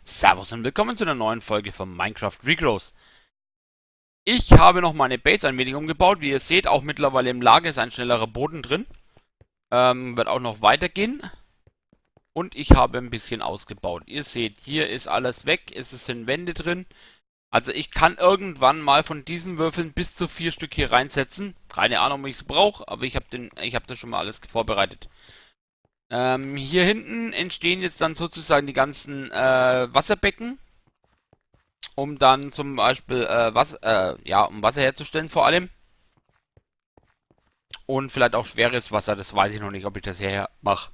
Servus und willkommen zu einer neuen Folge von Minecraft Regrowth. Ich habe noch meine Base ein wenig umgebaut. Wie ihr seht, auch mittlerweile im Lager ist ein schnellerer Boden drin. Wird auch noch weitergehen. Und ich habe ein bisschen ausgebaut. Ihr seht, hier ist alles weg. Es sind Wände drin. Also ich kann irgendwann mal von diesen Würfeln bis zu 4 Stück hier reinsetzen. Keine Ahnung, wie ich es brauche, aber ich habe das schon mal alles vorbereitet. Hier hinten entstehen jetzt dann sozusagen die ganzen Wasserbecken, um dann zum Beispiel um Wasser herzustellen vor allem. Und vielleicht auch schweres Wasser, das weiß ich noch nicht, ob ich das hier mache.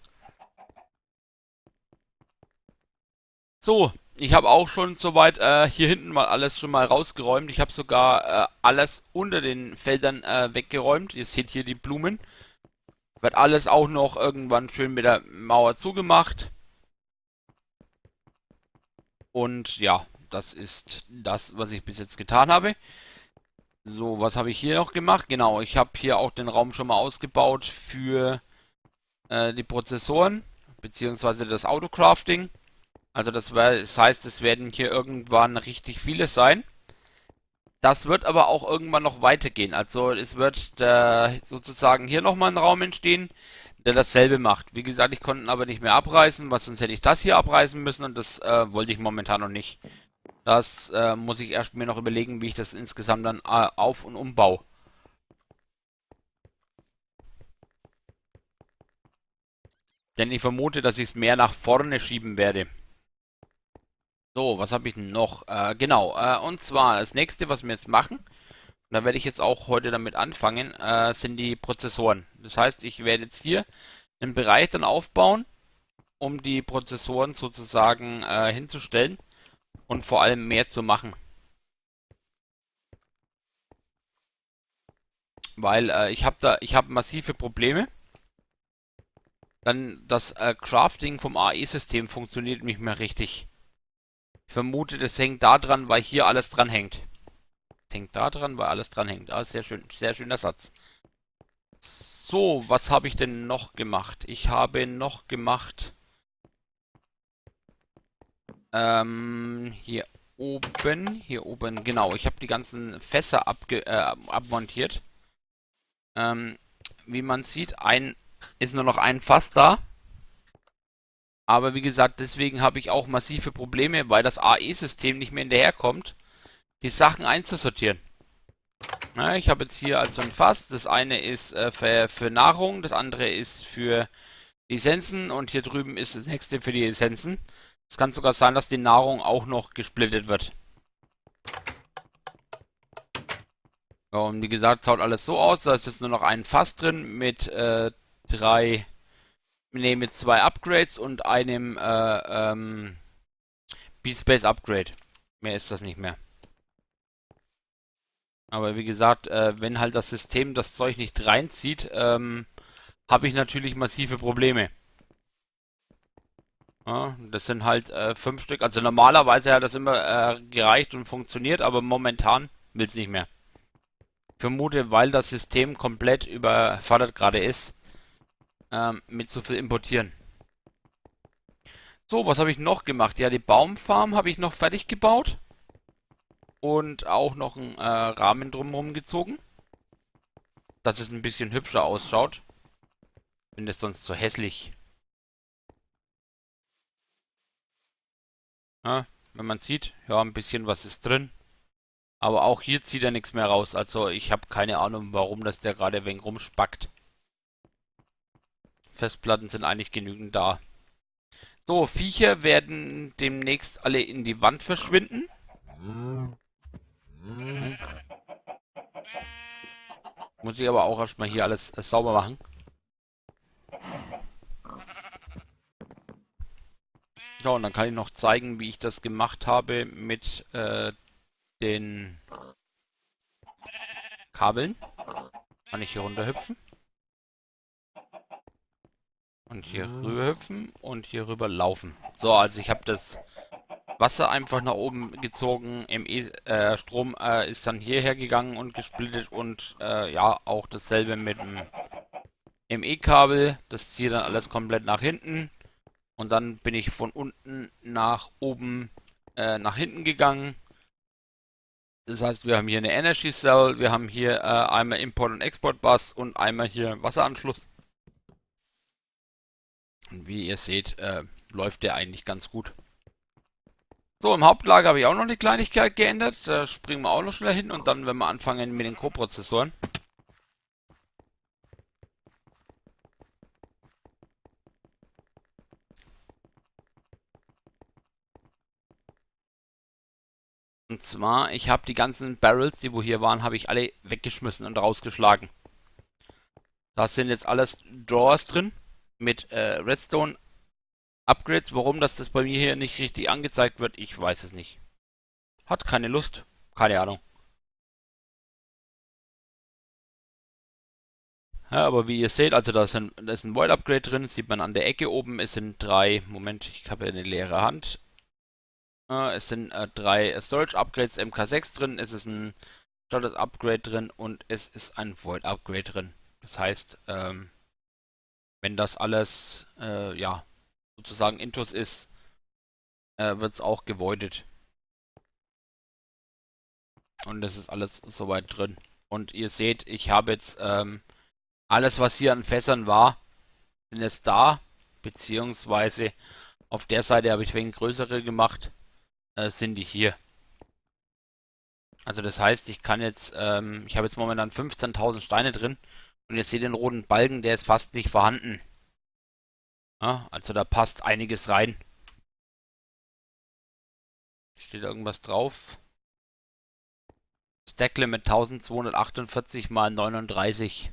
So, ich habe auch schon soweit hier hinten mal alles schon mal rausgeräumt. Ich habe sogar alles unter den Feldern weggeräumt. Ihr seht hier die Blumen. Wird alles auch noch irgendwann schön mit der Mauer zugemacht. Und ja, das ist das, was ich bis jetzt getan habe. So, was habe ich hier noch gemacht? Genau, ich habe hier auch den Raum schon mal ausgebaut für die Prozessoren, beziehungsweise das Autocrafting. Also das heißt, es werden hier irgendwann richtig viele sein. Das wird aber auch irgendwann noch weitergehen. Also es wird sozusagen hier nochmal ein Raum entstehen, der dasselbe macht. Wie gesagt, ich konnte ihn aber nicht mehr abreißen, was sonst hätte ich das hier abreißen müssen und das wollte ich momentan noch nicht. Das muss ich erst mir noch überlegen, wie ich das insgesamt dann auf- und umbaue. Denn ich vermute, dass ich es mehr nach vorne schieben werde. So, was habe ich denn noch? Genau, und zwar das nächste, was wir jetzt machen, und da werde ich jetzt auch heute damit anfangen, sind die Prozessoren. Das heißt, ich werde jetzt hier einen Bereich dann aufbauen, um die Prozessoren sozusagen hinzustellen und vor allem mehr zu machen. Weil ich habe massive Probleme. Dann das Crafting vom AE-System funktioniert nicht mehr richtig. Ich vermute, das hängt daran, weil hier alles dran hängt. Das hängt daran, weil alles dran hängt. Ah, sehr schön, sehr schöner Satz. So, was habe ich denn noch gemacht? Ich habe noch gemacht, hier oben, genau. Ich habe die ganzen Fässer abmontiert. Wie man sieht, ist nur noch ein Fass da. Aber wie gesagt, deswegen habe ich auch massive Probleme, weil das AE-System nicht mehr hinterherkommt, die Sachen einzusortieren. Na, ich habe jetzt hier also ein Fass. Das eine ist für Nahrung, das andere ist für Lizenzen und hier drüben ist das nächste für die Lizenzen. Es kann sogar sein, dass die Nahrung auch noch gesplittet wird. Ja, und wie gesagt, schaut alles so aus. Da ist jetzt nur noch ein Fass drin mit mit 2 Upgrades und einem B-Space Upgrade. Mehr ist das nicht mehr. Aber wie gesagt, wenn halt das System das Zeug nicht reinzieht, habe ich natürlich massive Probleme. Ja, das sind halt 5 Stück. Also normalerweise hat das immer gereicht und funktioniert, aber momentan will es nicht mehr. Ich vermute, weil das System komplett überfordert gerade ist, mit so viel importieren. So, was habe ich noch gemacht? Ja, die Baumfarm habe ich noch fertig gebaut. Und auch noch einen Rahmen drumherum gezogen. Dass es ein bisschen hübscher ausschaut. Finde es sonst so hässlich. Ja, wenn man sieht, ja, ein bisschen was ist drin. Aber auch hier zieht er nichts mehr raus. Also ich habe keine Ahnung, warum das der gerade ein wenig rumspackt. Festplatten sind eigentlich genügend da. So, Viecher werden demnächst alle in die Wand verschwinden. Muss ich aber auch erstmal hier alles sauber machen. Ja, und dann kann ich noch zeigen, wie ich das gemacht habe mit den Kabeln. Kann ich hier runter hüpfen. Und hier rüber hüpfen und hier rüber laufen. So, also ich habe das Wasser einfach nach oben gezogen. Strom ist dann hierher gegangen und gesplittet und ja, auch dasselbe mit dem ME-Kabel. Das zieht dann alles komplett nach hinten. Und dann bin ich von unten nach oben nach hinten gegangen. Das heißt, wir haben hier eine Energy Cell, wir haben hier einmal Import- und Export-Bus und einmal hier Wasseranschluss. Und wie ihr seht, läuft der eigentlich ganz gut. So, im Hauptlager habe ich auch noch eine Kleinigkeit geändert. Da springen wir auch noch schnell hin und dann werden wir anfangen mit den Koprozessoren. Und zwar, ich habe die ganzen Barrels, die wo hier waren, habe ich alle weggeschmissen und rausgeschlagen. Da sind jetzt alles Drawers drin mit Redstone Upgrades. Warum das bei mir hier nicht richtig angezeigt wird, ich weiß es nicht. Hat keine Lust. Keine Ahnung. Ja, aber wie ihr seht, also da ist ein Void Upgrade drin, sieht man an der Ecke oben. Es sind drei, Moment, ich habe ja eine leere Hand. Es sind drei Storage Upgrades MK6 drin, es ist ein Storage Upgrade drin und es ist ein Void Upgrade drin. Das heißt, wenn das alles, ja, sozusagen Intus ist, wird es auch gevoidet. Und das ist alles soweit drin. Und ihr seht, ich habe jetzt alles, was hier an Fässern war, sind jetzt da. Beziehungsweise auf der Seite habe ich wegen größere gemacht, sind die hier. Also das heißt, ich kann jetzt, ich habe jetzt momentan 15.000 Steine drin. Und ihr seht den roten Balken, der ist fast nicht vorhanden. Ja, also da passt einiges rein. Steht irgendwas drauf? Stack Limit 1248 mal 39.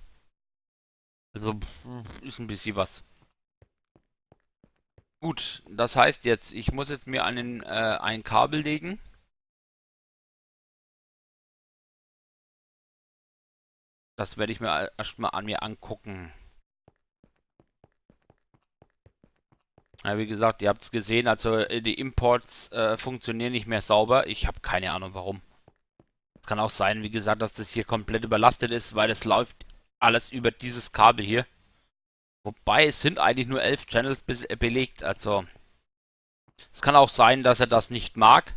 Also ist ein bisschen was. Gut, das heißt jetzt, ich muss jetzt mir ein Kabel legen. Das werde ich mir erstmal an mir angucken. Ja, wie gesagt, ihr habt es gesehen, also die Imports funktionieren nicht mehr sauber. Ich habe keine Ahnung warum. Es kann auch sein, wie gesagt, dass das hier komplett überlastet ist, weil es läuft alles über dieses Kabel hier. Wobei es sind eigentlich nur 11 Channels belegt, also es kann auch sein, dass er das nicht mag.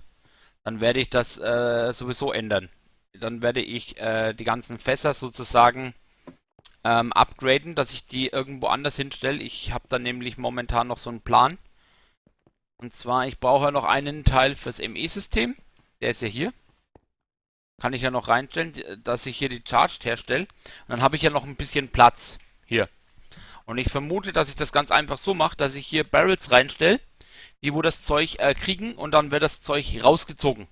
Dann werde ich das sowieso ändern. Dann werde ich die ganzen Fässer sozusagen upgraden, dass ich die irgendwo anders hinstelle. Ich habe dann nämlich momentan noch so einen Plan. Und zwar, ich brauche ja noch einen Teil fürs ME-System. Der ist ja hier. Kann ich ja noch reinstellen, dass ich hier die Charged herstelle. Und dann habe ich ja noch ein bisschen Platz hier. Und ich vermute, dass ich das ganz einfach so mache, dass ich hier Barrels reinstelle, die wo das Zeug kriegen und dann wird das Zeug rausgezogen.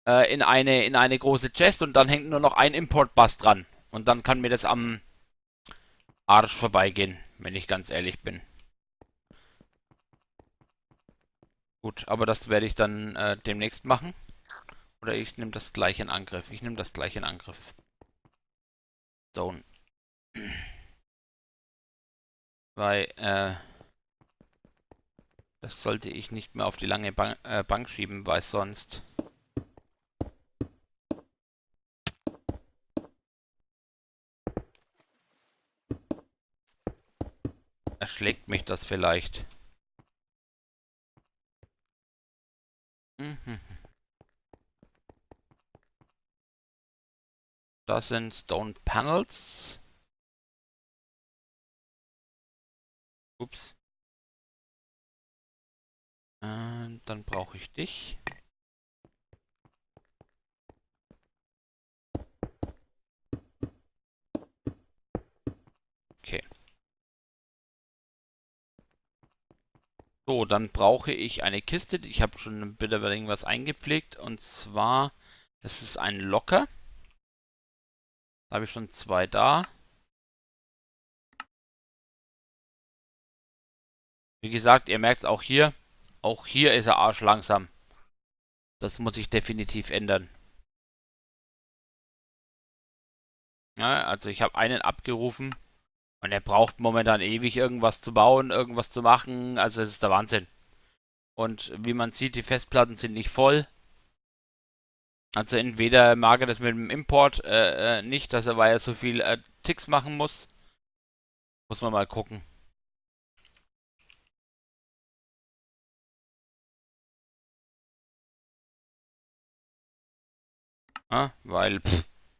In eine große Chest und dann hängt nur noch ein Import-Bus dran. Und dann kann mir das am Arsch vorbeigehen, wenn ich ganz ehrlich bin. Gut, aber das werde ich dann demnächst machen. Oder ich nehme das gleich in Angriff. Ich nehme das gleich in Angriff. So. Weil, das sollte ich nicht mehr auf die lange Bank schieben, weil sonst erschlägt mich das vielleicht. Mhm. Das sind Stone Panels. Ups. Dann brauche ich dich. Okay. So, dann brauche ich eine Kiste. Ich habe schon ein bisschen irgendwas eingepflegt. Und zwar, das ist ein Locker. Da habe ich schon zwei da. Wie gesagt, ihr merkt es auch hier. Auch hier ist er arschlangsam. Das muss ich definitiv ändern. Ja, also ich habe einen abgerufen. Und er braucht momentan ewig irgendwas zu bauen, irgendwas zu machen. Also das ist der Wahnsinn. Und wie man sieht, die Festplatten sind nicht voll. Also entweder mag er das mit dem Import nicht, dass er, weil er so viel Ticks machen muss. Muss man mal gucken. Ja, weil,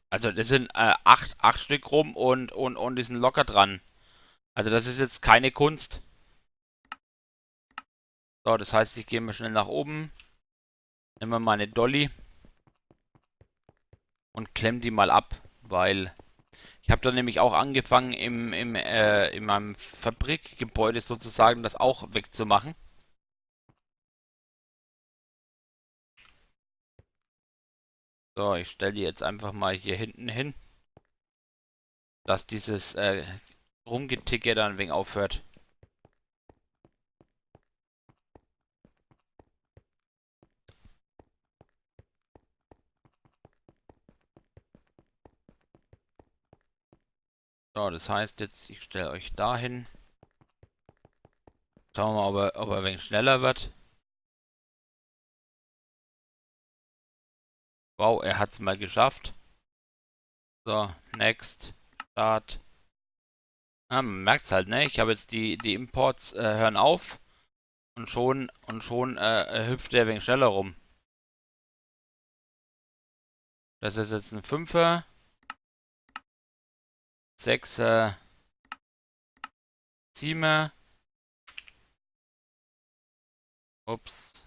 also das sind acht Stück rum und die sind locker dran. Also das ist jetzt keine Kunst. So, das heißt, ich gehe mal schnell nach oben, nehme meine Dolly und klemm die mal ab, weil ich habe dann nämlich auch angefangen, in meinem Fabrikgebäude sozusagen das auch wegzumachen. So, ich stelle die jetzt einfach mal hier hinten hin, dass dieses Rumgeticke dann ein wenig aufhört. So, das heißt jetzt, ich stelle euch dahin. Schauen wir mal, ob er ein wenig schneller wird. Wow, er hat es mal geschafft. So, next, start. Ah, man merkt es halt, ne? Ich habe jetzt die Imports hören auf und schon hüpft er ein wenig schneller rum. Das ist jetzt ein 5er, 6er, 7er. Ups.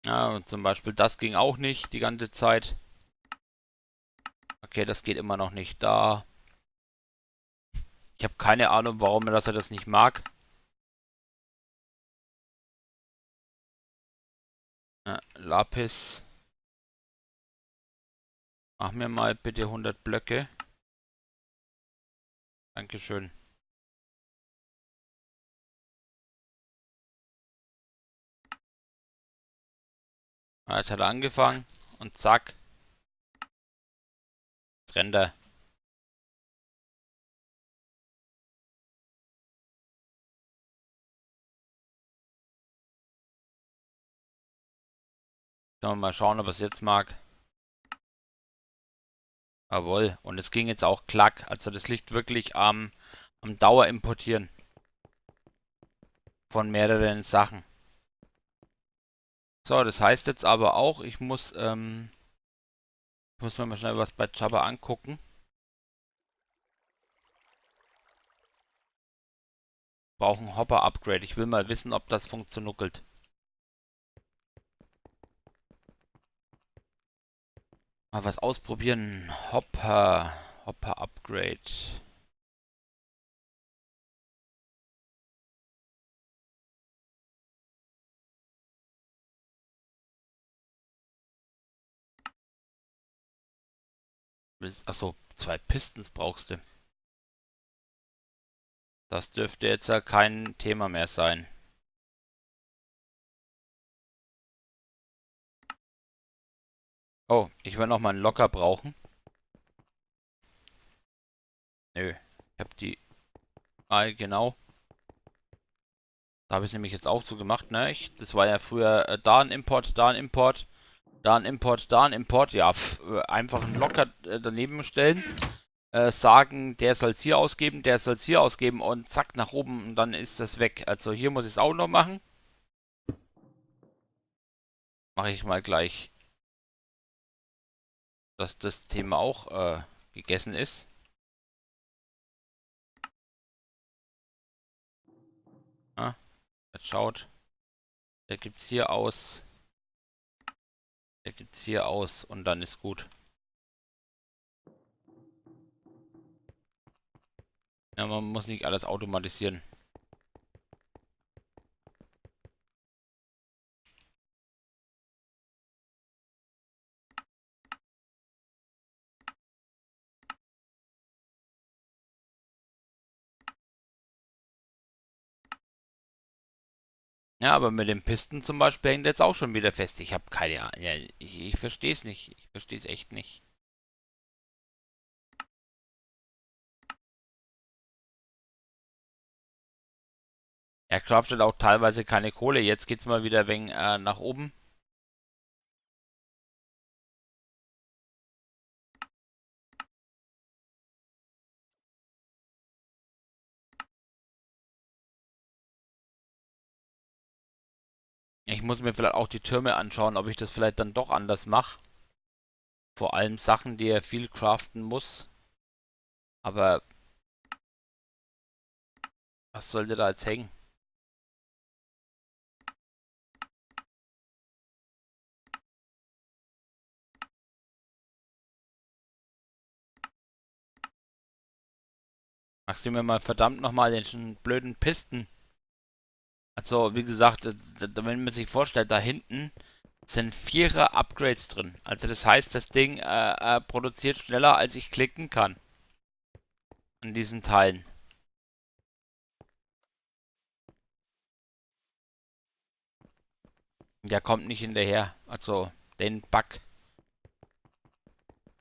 Ja, und zum Beispiel das ging auch nicht die ganze Zeit. Okay, das geht immer noch nicht da. Ich habe keine Ahnung, warum er das nicht mag. Lapis. Mach mir mal bitte 100 Blöcke. Dankeschön. Jetzt hat er angefangen und zack, jetzt rennt er. Können wir mal schauen, ob er es jetzt mag. Jawohl. Und es ging jetzt auch klack. Also das liegt wirklich am Dauer importieren von mehreren Sachen. So, das heißt jetzt aber auch, ich muss mir mal schnell was bei Jabba angucken. Brauchen Hopper-Upgrade. Ich will mal wissen, ob das funktioniert. Mal was ausprobieren. Hopper-Upgrade. Achso, 2 Pistons brauchst du. Das dürfte jetzt ja kein Thema mehr sein. Oh, ich werde noch mal einen Locker brauchen. Nö, ich habe die... Ah, genau. Da habe ich es nämlich jetzt auch so gemacht, ne? Das war ja früher da ein Import, da ein Import, da ein Import, da ein Import. Ja, einfach einen Locker daneben stellen. Sagen, der soll es hier ausgeben, der soll es hier ausgeben und zack, nach oben und dann ist das weg. Also hier muss ich es auch noch machen. Mache ich mal gleich, dass das Thema auch gegessen ist. Ja, jetzt schaut, der gibt es hier aus, der gibt es hier aus und dann ist gut. Ja, man muss nicht alles automatisieren. Ja, aber mit dem Pisten zum Beispiel hängt jetzt auch schon wieder fest. Ich habe keine Ahnung. Ja, ich verstehe es nicht. Ich verstehe es echt nicht. Er craftet auch teilweise keine Kohle. Jetzt geht's mal wieder wegen nach oben. Ich muss mir vielleicht auch die Türme anschauen, ob ich das vielleicht dann doch anders mache. Vor allem Sachen, die er viel craften muss. Aber was sollte da jetzt hängen? Machst du mir mal verdammt nochmal den blöden Pisten? Also, wie gesagt, wenn man sich vorstellt, da hinten sind 4er Upgrades drin. Also das heißt, das Ding produziert schneller, als ich klicken kann. An diesen Teilen. Der kommt nicht hinterher. Also, den Bug,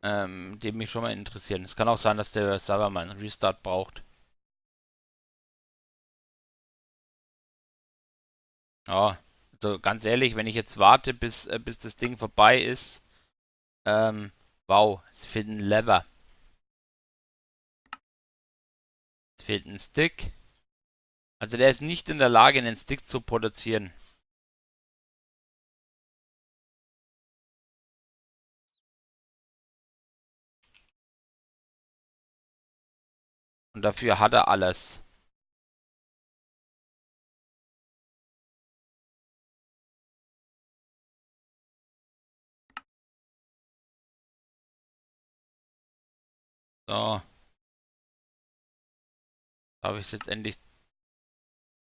den mich schon mal interessieren. Es kann auch sein, dass der Server mal einen Restart braucht. Ja, also ganz ehrlich, wenn ich jetzt warte, bis das Ding vorbei ist, wow, es fehlt ein Lever. Es fehlt ein Stick. Also der ist nicht in der Lage, einen Stick zu produzieren. Und dafür hat er alles. So. Da habe ich es jetzt endlich.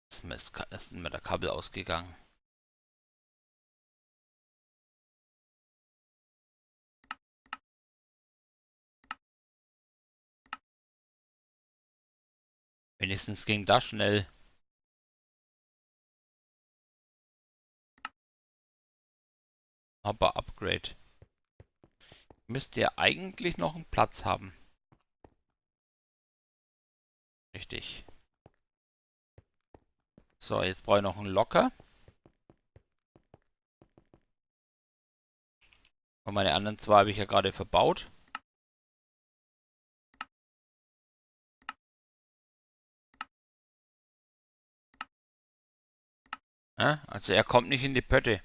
Das ist mir der Kabel ausgegangen. Wenigstens ging das schnell. Aber Upgrade. Müsst ihr eigentlich noch einen Platz haben. Richtig. So, jetzt brauche ich noch einen Locker. Und meine anderen zwei habe ich ja gerade verbaut. Ja, also er kommt nicht in die Pötte.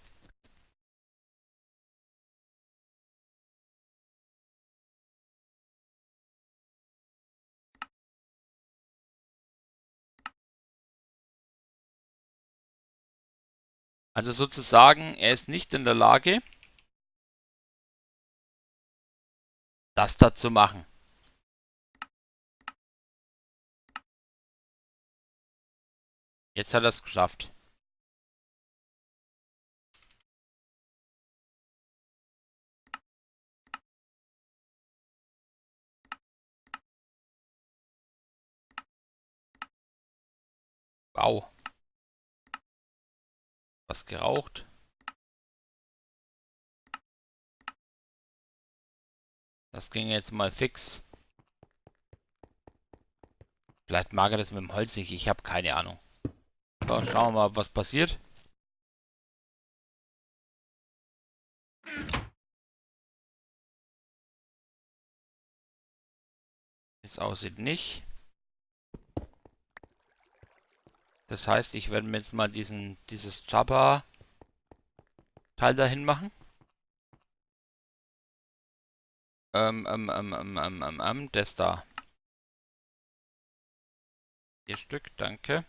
Also sozusagen, er ist nicht in der Lage, das da zu machen. Jetzt hat er es geschafft. Wow. Was geraucht. Das ging jetzt mal fix. Vielleicht mag er das mit dem Holz nicht. Ich habe keine Ahnung. So, schauen wir mal, was passiert. Wie es aussieht nicht. Das heißt, ich werde mir jetzt mal dieses Jabba-Teil dahin machen. Das da. 4 Stück, danke.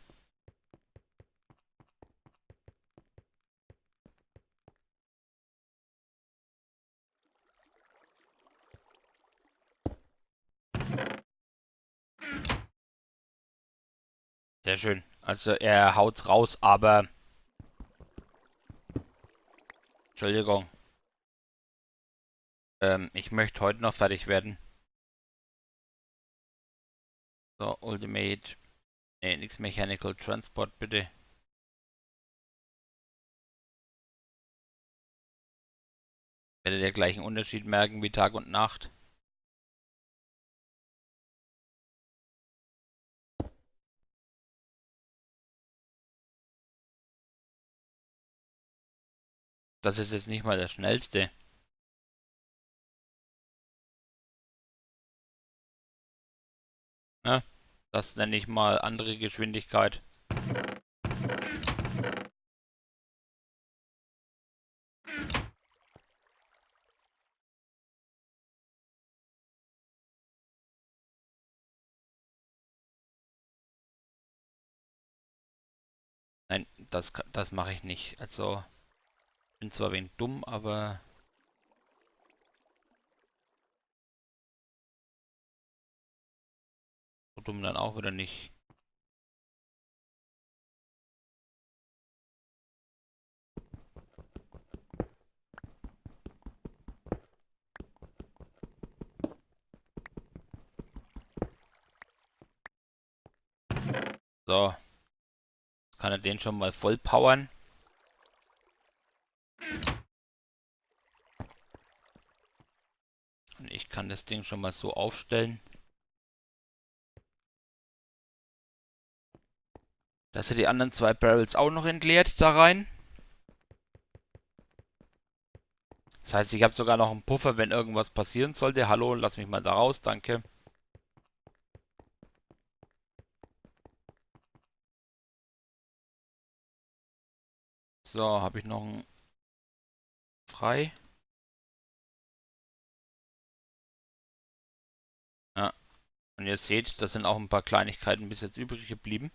Sehr schön. Also er haut's raus, aber... Entschuldigung. Ich möchte heute noch fertig werden. So, Ultimate. Ne, nichts Mechanical Transport, bitte. Werdet ihr gleich einen Unterschied merken wie Tag und Nacht. Das ist jetzt nicht mal das schnellste. Ja, das nenne ich mal andere Geschwindigkeit. Nein, das mache ich nicht. Also, bin zwar ein wenig dumm, aber so dumm dann auch wieder nicht. So, kann er den schon mal voll powern. Und ich kann das Ding schon mal so aufstellen, dass er die anderen 2 Barrels auch noch entleert da rein. Das heißt, ich habe sogar noch einen Puffer, wenn irgendwas passieren sollte. Hallo, lass mich mal da raus, danke. So, habe ich noch einen frei. Ja, und ihr seht, da sind auch ein paar Kleinigkeiten bis jetzt übrig geblieben.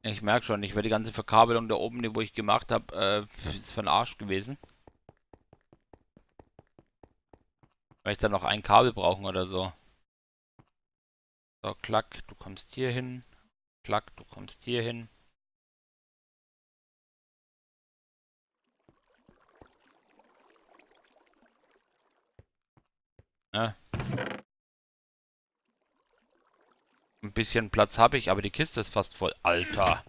Ich merke schon, ich werde die ganze Verkabelung da oben, die wo ich gemacht habe, ist für den Arsch gewesen. Weil ich dann noch ein Kabel brauchen oder so. So, klack, du kommst hier hin. Klack, du kommst hier hin. Ja. Ein bisschen Platz habe ich, aber die Kiste ist fast voll. Alter.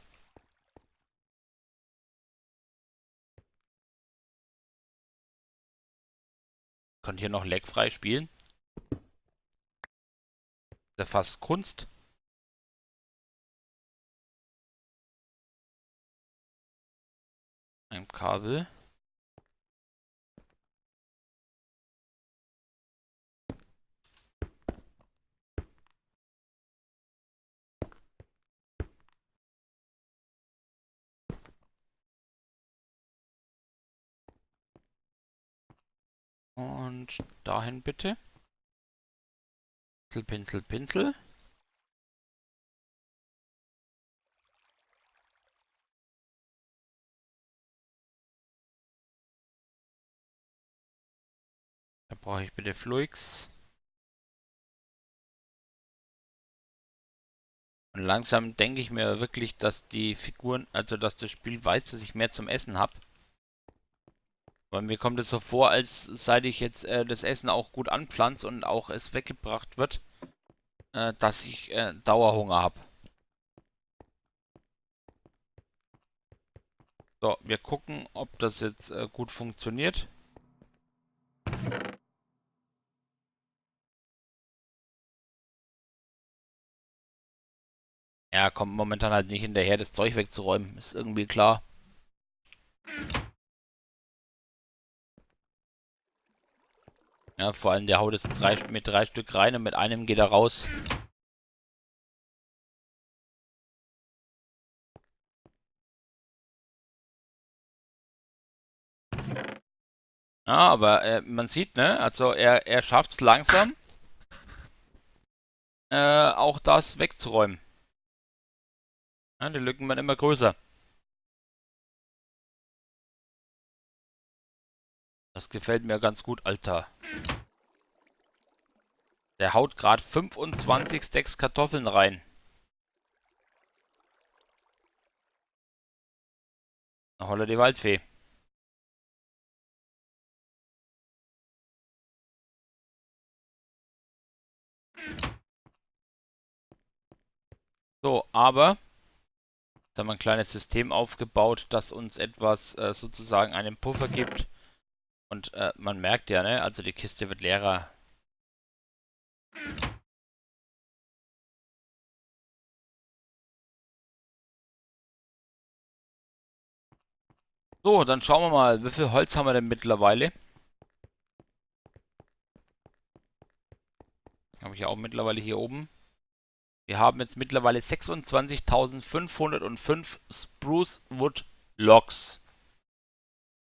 Könnt ihr noch leckfrei spielen? Das ist ja fast Kunst. Ein Kabel. Und dahin bitte. Pinsel, Pinsel, Pinsel. Da brauche ich bitte Fluix. Und langsam denke ich mir wirklich, dass die Figuren, also dass das Spiel weiß, dass ich mehr zum Essen habe. Weil mir kommt es so vor, als seit ich jetzt das Essen auch gut anpflanze und auch es weggebracht wird, dass ich Dauerhunger habe. So, wir gucken, ob das jetzt gut funktioniert. Ja, kommt momentan halt nicht hinterher, das Zeug wegzuräumen. Ist irgendwie klar. Ja, vor allem der haut jetzt mit 3 Stück rein und mit einem geht er raus. Ja, aber man sieht, ne? Also er schafft es langsam, auch das wegzuräumen. Ja, die Lücken werden immer größer. Das gefällt mir ganz gut, Alter. Der haut gerade 25 Stacks Kartoffeln rein. Na, holla die Waldfee. So, aber da haben wir ein kleines System aufgebaut, das uns etwas sozusagen einen Puffer gibt. Und man merkt ja, ne? Also die Kiste wird leerer. So, dann schauen wir mal, wie viel Holz haben wir denn mittlerweile? Habe ich ja auch mittlerweile hier oben. Wir haben jetzt mittlerweile 26.505 Spruce Wood Logs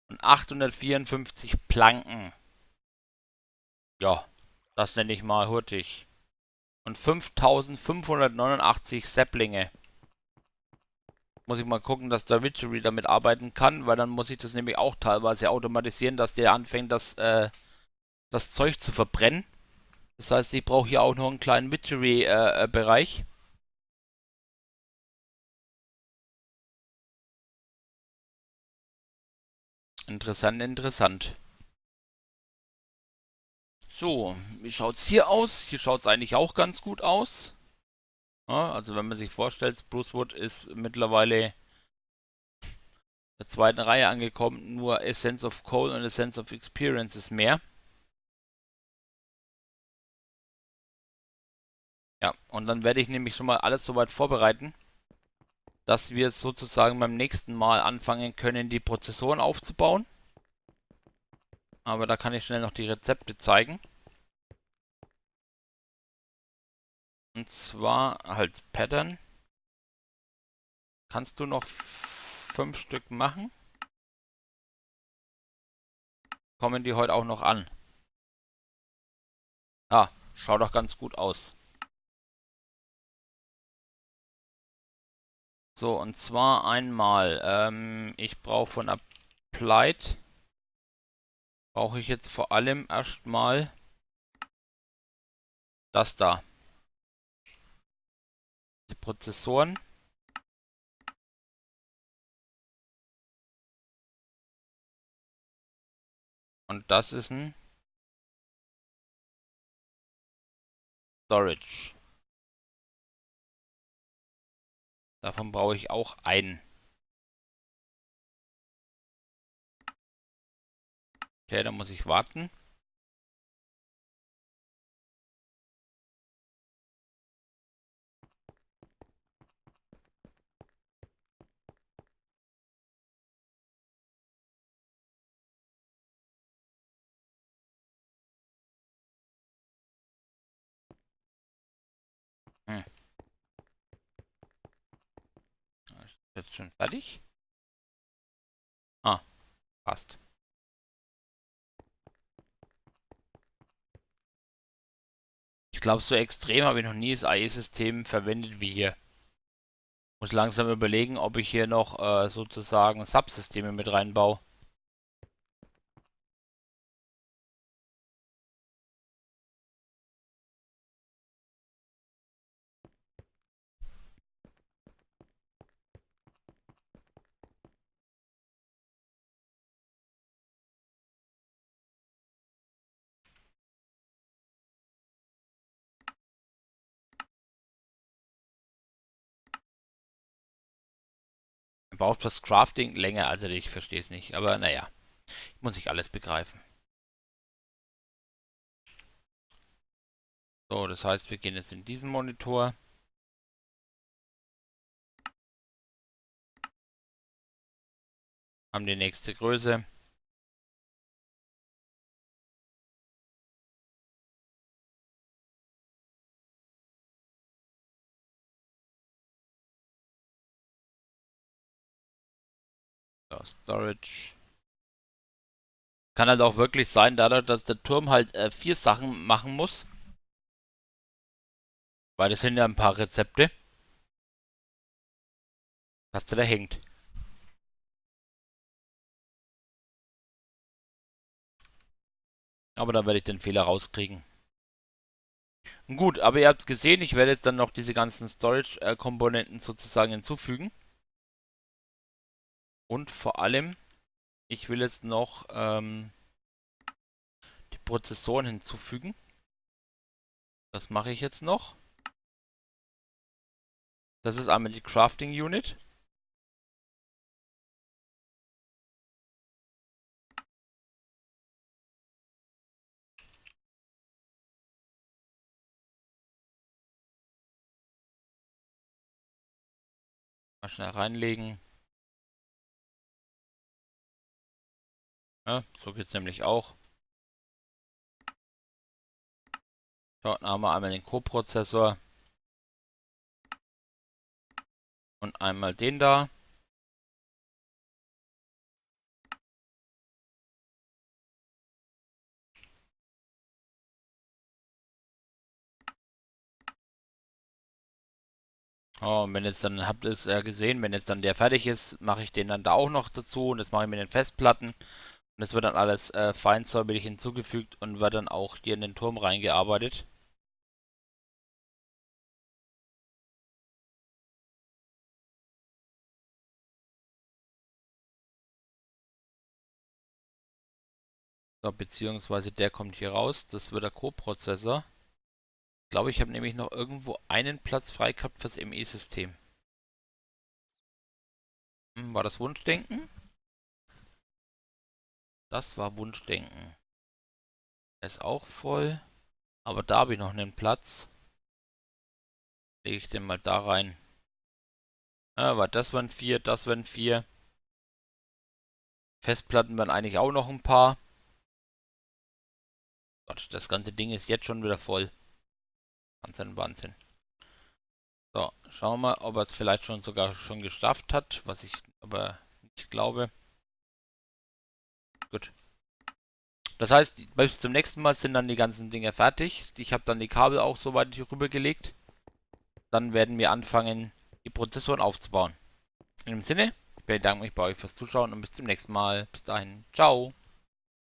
und 854 Planken. Ja, das nenne ich mal hurtig. und 5589 Saplinge. Muss ich mal gucken, dass der Witchery damit arbeiten kann, weil dann muss ich das nämlich auch teilweise automatisieren, dass der anfängt, das Zeug zu verbrennen. Das heißt, ich brauche hier auch noch einen kleinen Witchery-Bereich. Interessant, interessant. So, wie schaut's hier aus? Hier schaut's eigentlich auch ganz gut aus. Ja, also wenn man sich vorstellt, Sprucewood ist mittlerweile in der zweiten Reihe angekommen. Nur Essence of Coal und Essence of Experience ist mehr. Ja, und dann werde ich nämlich schon mal alles soweit vorbereiten, dass wir sozusagen beim nächsten Mal anfangen können, die Prozessoren aufzubauen. Aber da kann ich schnell noch die Rezepte zeigen. Und zwar halt Pattern. Kannst du noch 5 Stück machen? Kommen die heute auch noch an? Ah, schaut doch ganz gut aus. So, und zwar einmal, ich brauche von Applied, brauche ich jetzt vor allem erstmal das da. Die Prozessoren. Und das ist ein Storage. Davon brauche ich auch einen. Okay, dann muss ich warten. Hm. Ist jetzt schon fertig? Ah, passt. Ich glaube, so extrem habe ich noch nie das AE-System verwendet wie hier. Muss langsam überlegen, ob ich hier noch sozusagen Subsysteme mit reinbaue. Man braucht fürs Crafting länger, also ich verstehe es nicht. Aber naja, muss ich alles begreifen. So, das heißt, wir gehen jetzt in diesen Monitor. Haben die nächste Größe. So, Storage. Kann halt auch wirklich sein, dadurch, dass der Turm halt 4 Sachen machen muss. Weil das sind ja ein paar Rezepte. Dass der da hängt. Aber dann werde ich den Fehler rauskriegen. Gut, aber ihr habt es gesehen, ich werde jetzt dann noch diese ganzen Storage-Komponenten sozusagen hinzufügen. Und vor allem, ich will jetzt noch die Prozessoren hinzufügen. Das mache ich jetzt noch. Das ist einmal die Crafting Unit. Mal schnell reinlegen. Ja, so geht es nämlich auch. So, dann haben wir einmal den Co-Prozessor. Und einmal den da. Oh, und wenn jetzt dann, habt ihr es gesehen, wenn jetzt dann der fertig ist, mache ich den dann da auch noch dazu und das mache ich mit den Festplatten. Und das wird dann alles feinsäuberlich hinzugefügt und wird dann auch hier in den Turm reingearbeitet. So, beziehungsweise der kommt hier raus. Das wird der Co-Prozessor. Ich glaube, ich habe nämlich noch irgendwo einen Platz frei gehabt fürs ME-System. War das Wunschdenken? Das war Wunschdenken. Der ist auch voll. Aber da habe ich noch einen Platz. Lege ich den mal da rein. Aber das waren 4, das waren 4. Festplatten waren eigentlich auch noch ein paar. Gott, das ganze Ding ist jetzt schon wieder voll. Wahnsinn, Wahnsinn. So, schauen wir mal, ob er es vielleicht sogar schon geschafft hat, was ich aber nicht glaube. Gut. Das heißt, bis zum nächsten Mal sind dann die ganzen Dinge fertig. Ich habe dann die Kabel auch soweit rübergelegt. Dann werden wir anfangen, die Prozessoren aufzubauen. In dem Sinne, ich bedanke mich bei euch fürs Zuschauen und bis zum nächsten Mal. Bis dahin, ciao.